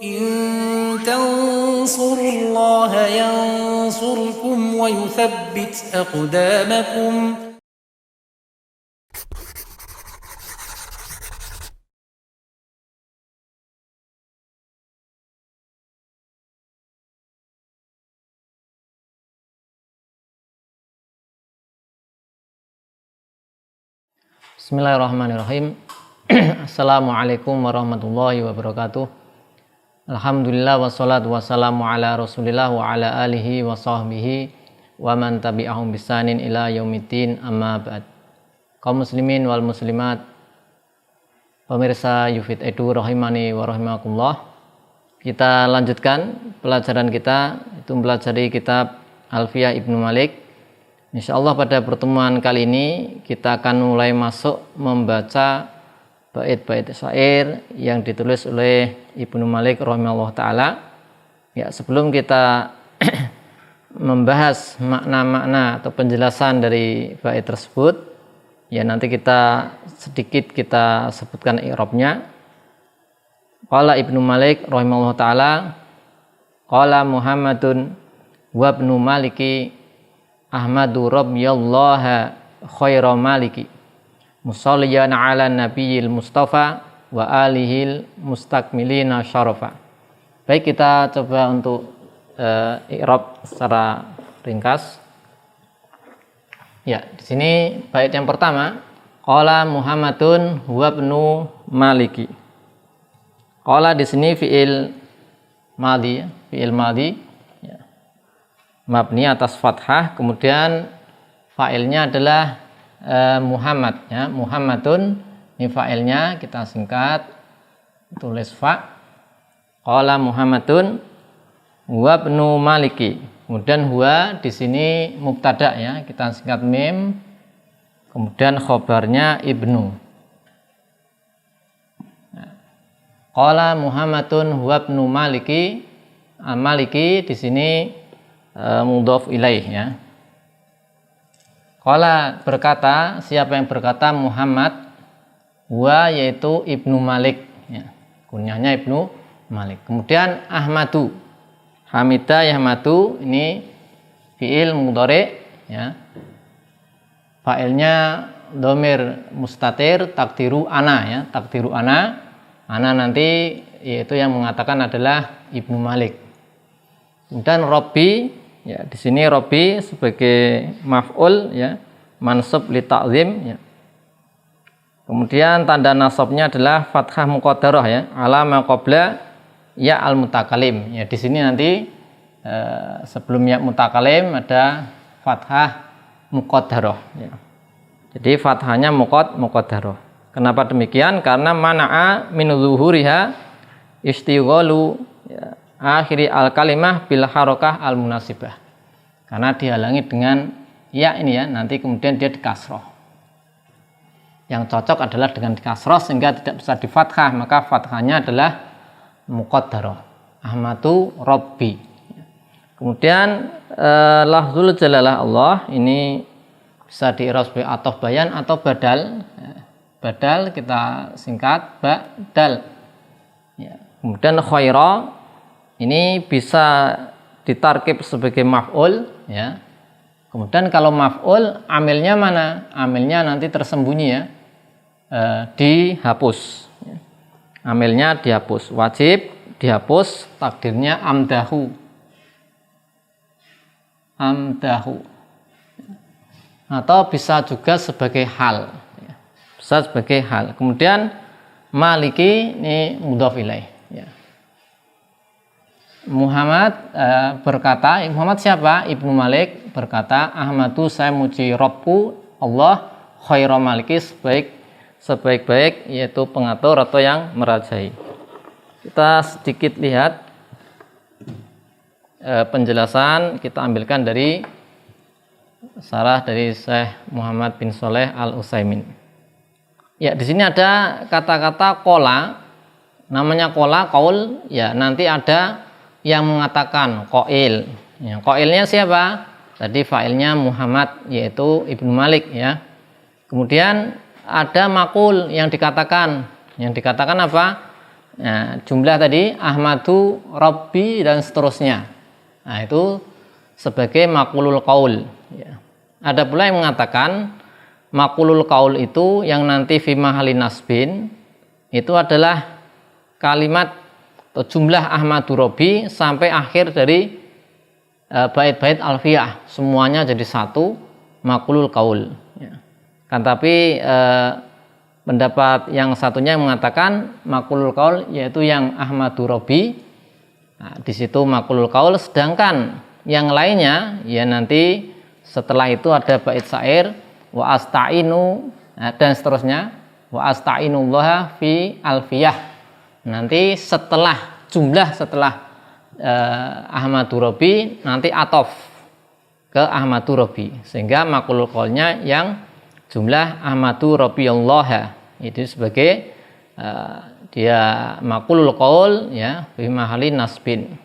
إن تنصروا الله ينصركم ويثبت أقدامكم. Bismillahirrahmanirrahim. Assalamualaikum warahmatullahi wabarakatuh. Alhamdulillah wassalatu wassalamu ala rasulillah wa ala alihi wa sahbihi wa man tabi'ahum bisanin ila yaumiddin, amma ba'd. Kaum muslimin wal muslimat, pemirsa Yufid Edu rahimani wa rahimakumullah. Kita lanjutkan pelajaran kita, itu mempelajari kitab Alfiyah Ibnu Malik. Insyaallah pada pertemuan kali ini kita akan mulai masuk membaca bait-bait syair yang ditulis oleh Ibnu Malik rahimahullah ta'ala. Ya, sebelum kita membahas makna-makna atau penjelasan dari bait tersebut, ya nanti kita sedikit kita sebutkan i'rabnya. Qala Ibnu Malik rahimahullah ta'ala, qala Muhammadun wa ibnu Maliki Ahmadu Rabbiyallaha khaira maliki musalliyan ala nabiyil mustafa wa alihil mustakmilina syarafa. Baik, kita coba untuk i'rab secara ringkas. Ya, di sini bait yang pertama, qala Muhammadun huwa ibnu Maliki. Qala di sini fi'il madhi, mabni atas fathah, kemudian fa'ilnya adalah Muhammad, ya. Muhammadun ini fa'ilnya kita singkat tulis fa. Qala Muhammadun huwa ibnu Maliki. Kemudian huwa di sini mubtada, ya, kita singkat mim. Kemudian khobarnya ibnu. Qala Muhammadun huwa ibnu Maliki. Maliki di sini mudhof ilaih, ya. Qala berkata, siapa yang berkata? Muhammad, wa yaitu Ibnu Malik, ya. Kunyahnya Ibnu Malik. Kemudian Ahmadu, hamida yahmadu, ini fi'il mudhari, ya. Fa'ilnya dhamir mustatir takdiru ana, ya. Takdiru ana. Ana nanti yaitu yang mengatakan adalah Ibnu Malik. Kemudian Robbi, ya, di sini Robbi sebagai maf'ul, ya, mansub li ta'zim, ya. Kemudian tanda nasabnya adalah fathah muqaddarah, ya, ala ma qabla ya al mutakalim. Ya, di sini nanti sebelum ya mutakalim ada fathah muqaddarah, ya. Jadi fathahnya muqaddarah. Kenapa demikian? Karena mana'a min zuhuriha istighalu, ya, akhiri al-kalimah bil harokah al-munasibah. Karena dihalangi dengan ya ini, ya, nanti kemudian dia dikasroh. Yang cocok adalah dengan dikasroh sehingga tidak bisa di fathah, maka fathahnya adalah muqaddarah. Ahmadu Rabbi. Kemudian lafzul jalalah Allah ini bisa di-i'rab sebagai ataf bayan atau badal. Badal kita singkat badal. Ya. Kemudian khaira ini bisa ditarkib sebagai maf'ul, ya. Kemudian kalau maf'ul, amilnya mana? Amilnya nanti tersembunyi, ya, dihapus, ya. Amilnya dihapus, wajib dihapus, takdirnya amdahu, atau bisa juga sebagai hal, ya. Bisa sebagai hal. Kemudian Maliki ini mudhof ilaih, ya. Muhammad berkata, Muhammad siapa? Ibnu Malik berkata, Ahmadu, saya muji Rabbku Allah khaira maliki, sebaik-baik yaitu pengatur atau yang merajai. Kita sedikit lihat penjelasan, kita ambilkan dari sarah dari Syekh Muhammad bin Shalih Al-Utsaimin. Ya, di sini ada kata-kata qola, namanya qola, qaul, ya, nanti ada yang mengatakan qail. Ya, qailnya siapa? Tadi fa'ilnya Muhammad yaitu Ibnu Malik, ya. Kemudian ada maqul yang dikatakan. Yang dikatakan apa? Nah, jumlah tadi Ahmadu Rabbi dan seterusnya. Nah, itu sebagai maqulul qaul ya. Ada pula yang mengatakan maqulul qaul itu yang nanti fi mahalli nasbin itu adalah kalimat atau jumlah Ahmadu Rabbi sampai akhir dari bait-bait alfiyah, semuanya jadi satu maqulul qaul ya. Kan tapi pendapat yang satunya mengatakan maqulul qaul yaitu yang Ahmadu Rabbi. Nah, di situ maqulul qaul, sedangkan yang lainnya ya nanti setelah itu ada bait syair wa asta'inu dan seterusnya wa asta'inullaha fi alfiyah. Nanti setelah jumlah setelah Ahmadu Rabbi nanti atof ke Ahmadu Rabbi, sehingga maqulul qaulnya yang jumlah Ahmadu Rabbiyallaha itu sebagai dia maqulul qaul ya fi mahalli nasbin.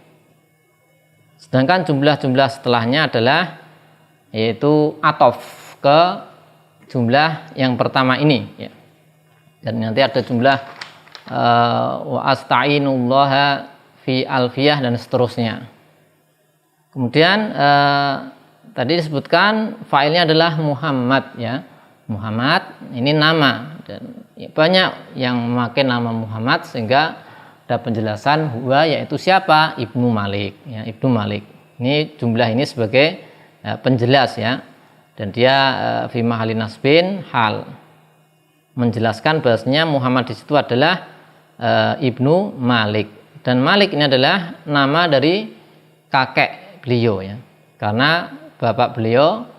Sedangkan jumlah-jumlah setelahnya adalah yaitu atof ke jumlah yang pertama ini ya. Dan nanti ada jumlah wa asta'inullaha fi alfiyah dan seterusnya. Kemudian tadi disebutkan fa'ilnya adalah Muhammad ya. Muhammad ini nama, dan ya, banyak yang memakai nama Muhammad sehingga ada penjelasan huwa yaitu siapa, Ibnu Malik ya, Ibnu Malik. Ini jumlah ini sebagai penjelas ya, dan dia fi mahalli nasbin hal, menjelaskan bahasanya Muhammad di situ adalah Ibnu Malik, dan Malik ini adalah nama dari kakek beliau ya, karena bapak beliau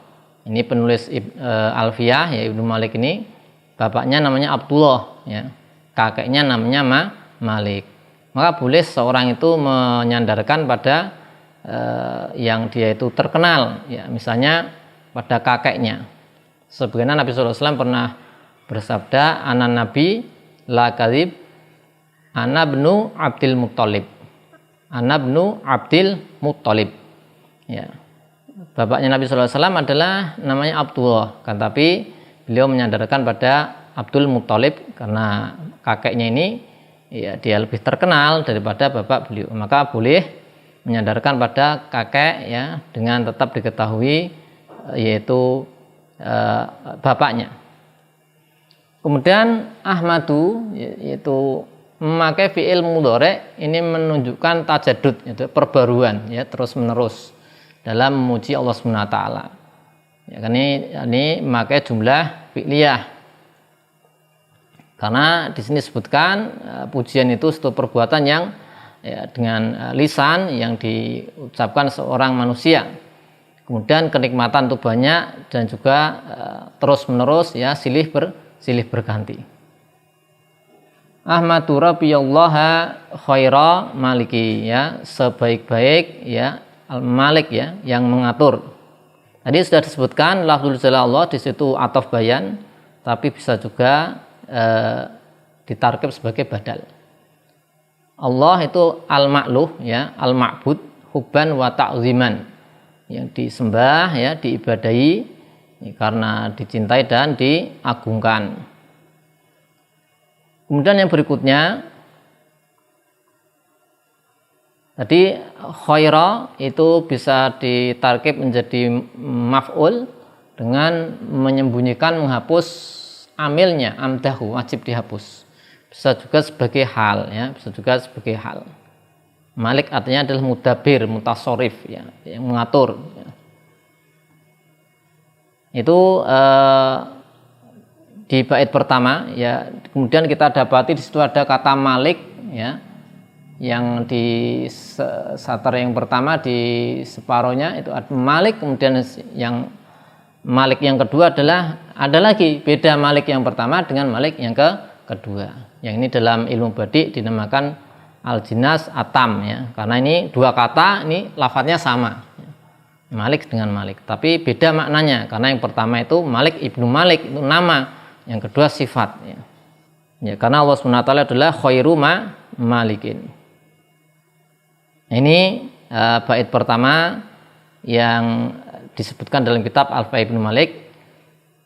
ini penulis Alfiyah ya, Ibnu Malik ini bapaknya namanya Abdullah ya, kakeknya namanya Malik. Maka boleh seorang itu menyandarkan pada yang dia itu terkenal ya, misalnya pada kakeknya. Sebagaimana Nabi SAW pernah bersabda, ana nabi la kadzib ana ibnu Abdul Muttalib, ana ibnu Abdul Muttalib ya. Bapaknya Nabi SAW adalah namanya Abdullah, kan tapi beliau menyandarkan pada Abdul Muttalib karena kakeknya ini ya dia lebih terkenal daripada bapak beliau, maka boleh menyandarkan pada kakek ya, dengan tetap diketahui yaitu bapaknya. Kemudian Ahmadu yaitu memakai fi'il mudhari, ini menunjukkan tajaddud, yaitu perbaruan ya, terus menerus dalam memuji Allah Subhanahu wa taala. Ya, kan ini memakai jumlah fi'liyah. Karena di sini disebutkan pujian itu suatu perbuatan yang ya, dengan lisan yang diucapkan seorang manusia. Kemudian kenikmatan itu banyak dan juga terus menerus ya, silih berganti. Ahmadu Rabbiyallaha khaira maliki ya, sebaik-baik ya Al-Malik ya, yang mengatur. Tadi sudah disebutkan lafzul jalalah di situ ataf bayan, tapi bisa juga ditarkib sebagai badal. Allah itu al-ma'luh ya, al-ma'bud hubban wa ta'ziman, yang disembah ya, diibadahi ya, karena dicintai dan diagungkan. Kemudian yang berikutnya tadi khaira itu bisa ditarkib menjadi maf'ul dengan menyembunyikan, menghapus amilnya, amdahu wajib dihapus. Bisa juga sebagai hal ya, bisa juga sebagai hal. Malik artinya adalah mudabbir, mutasarrif ya, yang mengatur ya. Itu di bait pertama ya. Kemudian kita dapati di situ ada kata Malik ya, yang di satar yang pertama di separohnya itu ada Malik, kemudian yang Malik yang kedua ada lagi beda Malik yang pertama dengan Malik yang kedua. Yang ini dalam ilmu badi dinamakan al-jinas atam ya, karena ini dua kata ini lafadznya sama ya. Malik dengan Malik, tapi beda maknanya, karena yang pertama itu Malik Ibnu Malik itu nama, yang kedua sifat ya. Ya, karena Allah SWT adalah khairu malikin. Ini bait pertama yang disebutkan dalam kitab Alfa Ibnu Malik.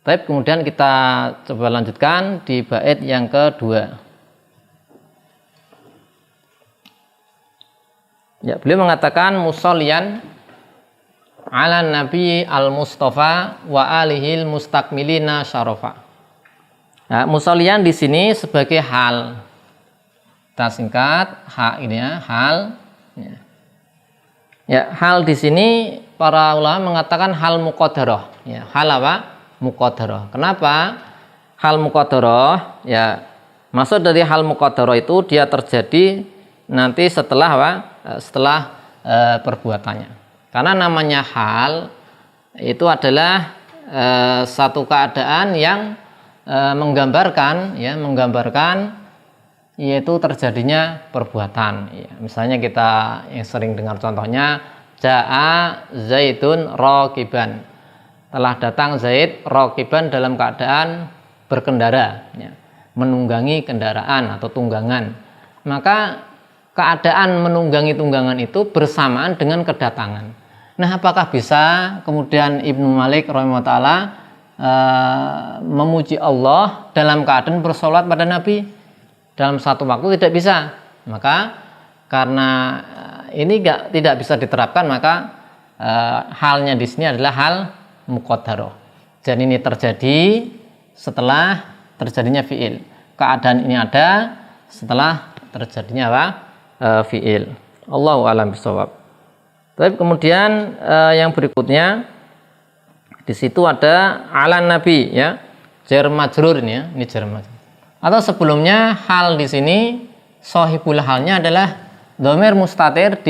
Tapi kemudian kita coba lanjutkan di bait yang kedua. Ya, beliau mengatakan musollian ala nabi al-mustafa wa alihil mustakmilina syarafa. Nah, musollian di sini sebagai hal. Kita singkat hal ini ya, hal. Ya, hal di sini para ulama mengatakan hal muqaddarah. Ya, hal apa? Muqaddarah. Kenapa? Hal muqaddarah, ya, maksud dari hal muqaddarah itu dia terjadi nanti setelah apa? Setelah perbuatannya. Karena namanya hal itu adalah satu keadaan yang menggambarkan yaitu terjadinya perbuatan. Ya, misalnya kita yang sering dengar contohnya jaa zaidun raqiban. Telah datang Zaid raqiban dalam keadaan berkendara, ya, menunggangi kendaraan atau tunggangan. Maka keadaan menunggangi tunggangan itu bersamaan dengan kedatangan. Nah, apakah bisa kemudian Ibnu Malik rahimahullah ta'ala memuji Allah dalam keadaan bersolat pada Nabi dalam satu waktu? Tidak bisa. Maka karena ini tidak bisa diterapkan, maka halnya di sini adalah hal muqaddarah. Jadi ini terjadi setelah terjadinya fiil. Keadaan ini ada setelah terjadinya apa? Fiil. Allahu a'lam bishawab. Tapi kemudian yang berikutnya di situ ada ala nabi, ya, jar majrur ini, ya, ini jar majrur. Atau sebelumnya hal di sini sahibul halnya adalah dhamir mustatir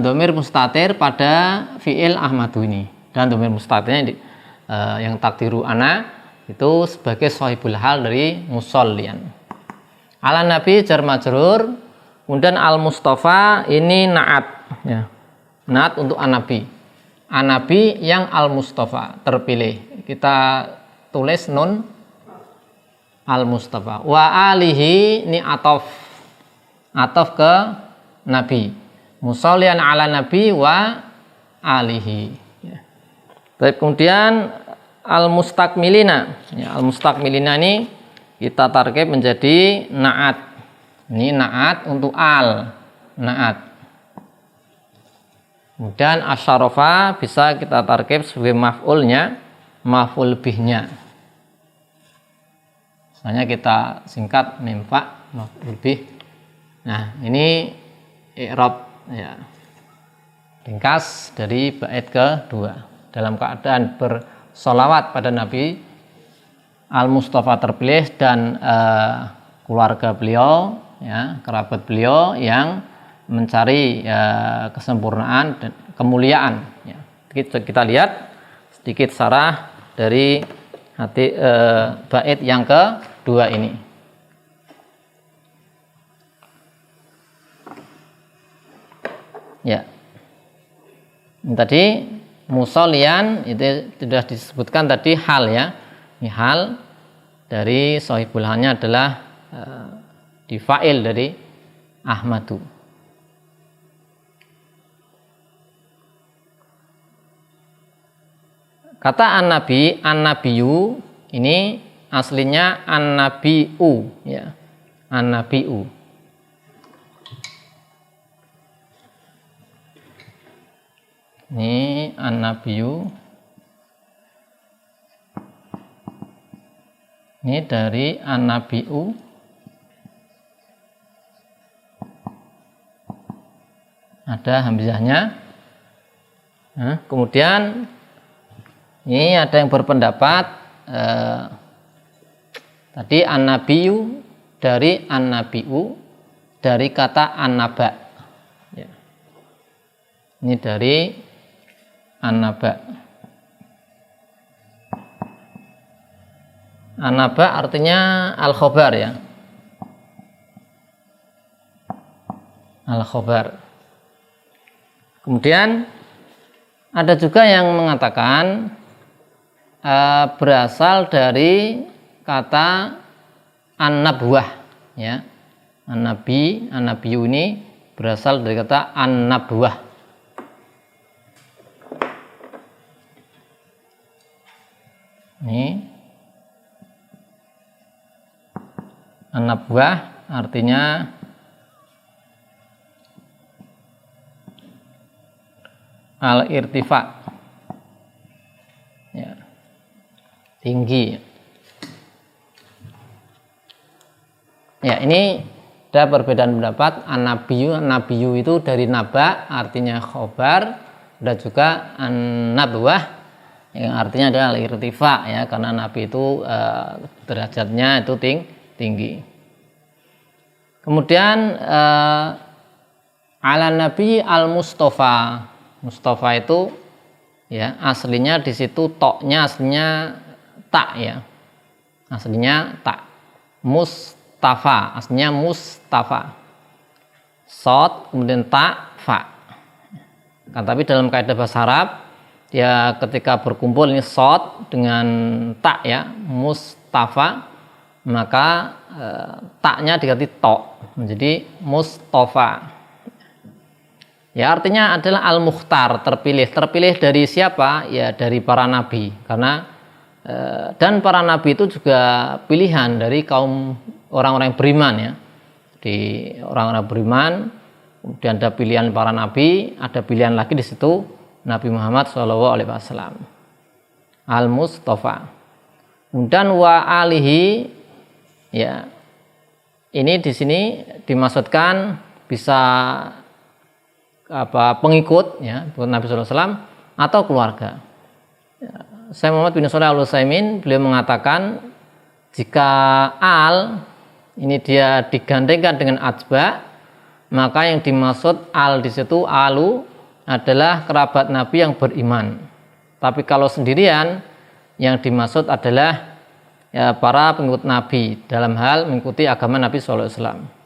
dhamir mustatir pada fiil ahmadu ini, dan dhamir mustatirnya yang takdiru ana itu sebagai sahibul hal dari musollian. Ala nabi jar majrur, kemudian al mustafa ini naat, ya, naat untuk an-nabi. An-nabi yang al-mustafa terpilih, kita tulis nun al-mustafa. Wa alihi ini atof ke nabi, musollian ala nabi wa alihi, ya. Baik, kemudian al-mustakmilina, ya, al-mustakmilina ini kita tarkib menjadi naat. Ini naat untuk al, naat. Kemudian asyarafa bisa kita tarkib sebagai maf'ulnya, maf'ul bihnya. Misalnya kita singkat mimfa maf'ul bih. Nah, ini i'rab, ya, ringkas dari bait kedua. Dalam keadaan bersolawat pada Nabi al-Mustafa terpilih dan keluarga beliau, ya, kerabat beliau yang mencari kesempurnaan dan kemuliaan, ya. Kita lihat sedikit sarah dari bait yang kedua ini. Ya, tadi musollian itu sudah disebutkan tadi hal, ya. Ini hal dari sahibul halnya adalah di fa'il dari ahmadu. Kata an-nabi, an-nabiyu ini aslinya an-nabiu, ya, an-nabiu. Ini an-nabiyu. Ini dari an-nabiu. Ada hamzahnya. Nah, kemudian ini ada yang berpendapat tadi an-nabiyu dari an-nabiu dari kata an-naba, ya. Ini dari an-naba. An-naba artinya al-khobar, ya, al-khobar. Kemudian ada juga yang mengatakan berasal dari kata an-nabwah, ya. An-nabiyu ini berasal dari kata an-nabwah. Ini an-nabwah artinya al-irtifa, ya, tinggi. Ya, ini ada perbedaan pendapat. An-nabiyyu itu dari naba, artinya khobar, dan juga an-nabwah yang artinya adalah al-irtifa, ya, karena nabi itu derajatnya itu tinggi. Kemudian ala nabi al-mustafa. Mustafa itu, ya, aslinya di situ toknya aslinya tak, ya. Aslinya tak. Mustafa, aslinya Mustafa. Sod kemudian ta fa. Kan tapi dalam kaidah bahasa Arab, ya, ketika berkumpul ini sod dengan ta, ya, Mustafa, maka taknya diganti tok menjadi Mustafa. Ya, artinya adalah al-mukhtar, terpilih dari siapa? Ya, dari para nabi, karena dan para nabi itu juga pilihan dari kaum orang-orang yang beriman, ya. Di orang-orang beriman, kemudian ada pilihan para nabi, ada pilihan lagi di situ Nabi Muhammad SAW, al-Mustafa. Kemudian wa alihi, ya, ini di sini dimaksudkan bisa pengikut, ya, Nabi SAW atau keluarga. Ya, Syekh Muhammad bin Shalih Al-Utsaimin beliau mengatakan jika al ini dia digandengkan dengan atba, maka yang dimaksud al di situ alu adalah kerabat Nabi yang beriman. Tapi kalau sendirian yang dimaksud adalah, ya, para pengikut Nabi dalam hal mengikuti agama Nabi SAW.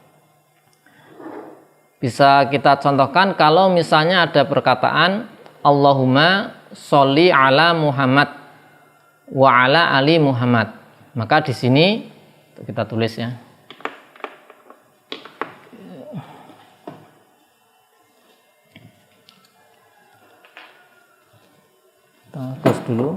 Bisa kita contohkan kalau misalnya ada perkataan Allahumma sholli ala Muhammad wa ala ali Muhammad. Maka di sini kita tulis, ya. Kita tulis dulu.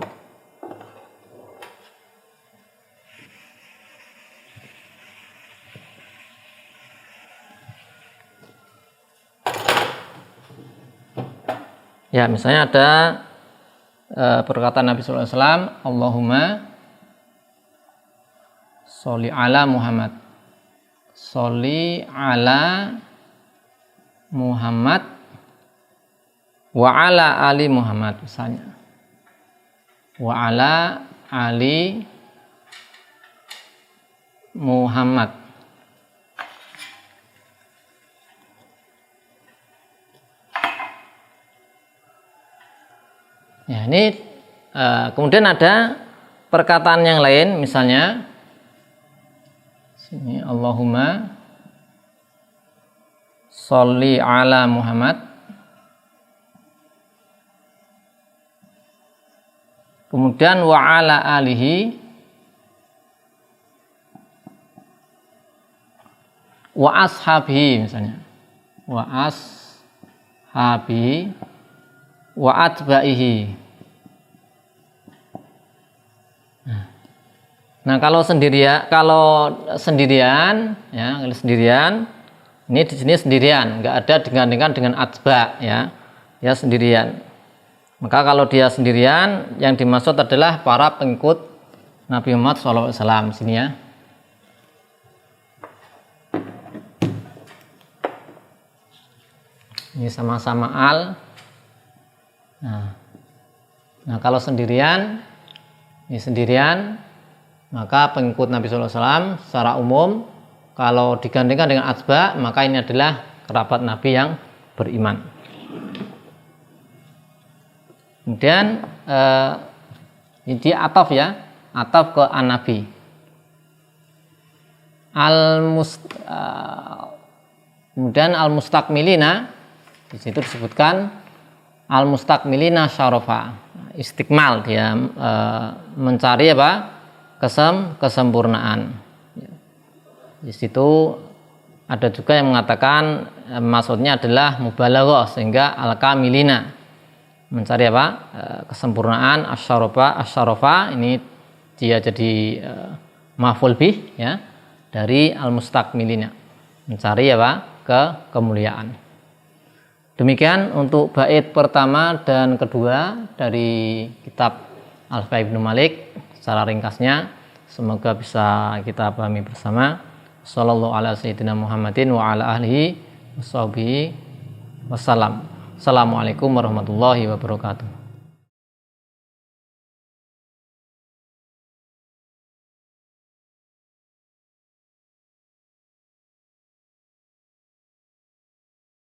Ya, misalnya ada perkataan Nabi SAW, Allahumma sholli ala Muhammad, sholli ala Muhammad wa ala ali Muhammad, misalnya wa ala ali Muhammad. Ya, ini kemudian ada perkataan yang lain, misalnya sini Allahumma sholli ala Muhammad, kemudian wa ala alihi wa ashabihi, misalnya wa ashabihi wa atba'ihi. Nah, kalau sendirian, ya, ini di sini sendirian, nggak ada dengan atba, ya, sendirian. Maka kalau dia sendirian, yang dimaksud adalah para pengikut Nabi Muhammad SAW, sini, ya. Ini sama-sama al. Nah, kalau sendirian, maka pengikut Nabi SAW secara umum. Kalau digandengkan dengan atba, maka ini adalah kerabat Nabi yang beriman. Kemudian ini ataf, ya, ataf ke an-nabi. Kemudian al-mustakmilina, di situ disebutkan al-mustakmilina syarafa, istiqmal, dia mencari kesempurnaan. Di situ ada juga yang mengatakan maksudnya adalah mubalaghah, sehingga al-kamilina, mencari kesempurnaan. Asyarafa ini dia jadi maf'ul bih, ya, dari al-mustakmilina, mencari kemuliaan. Demikian untuk bait pertama dan kedua dari kitab Alfiah Ibnu Malik secara ringkasnya. Semoga bisa kita pahami bersama. Sallallahu ala sayyidina Muhammadin wa ala alihi washabihi wassalam. Assalamualaikum warahmatullahi wabarakatuh.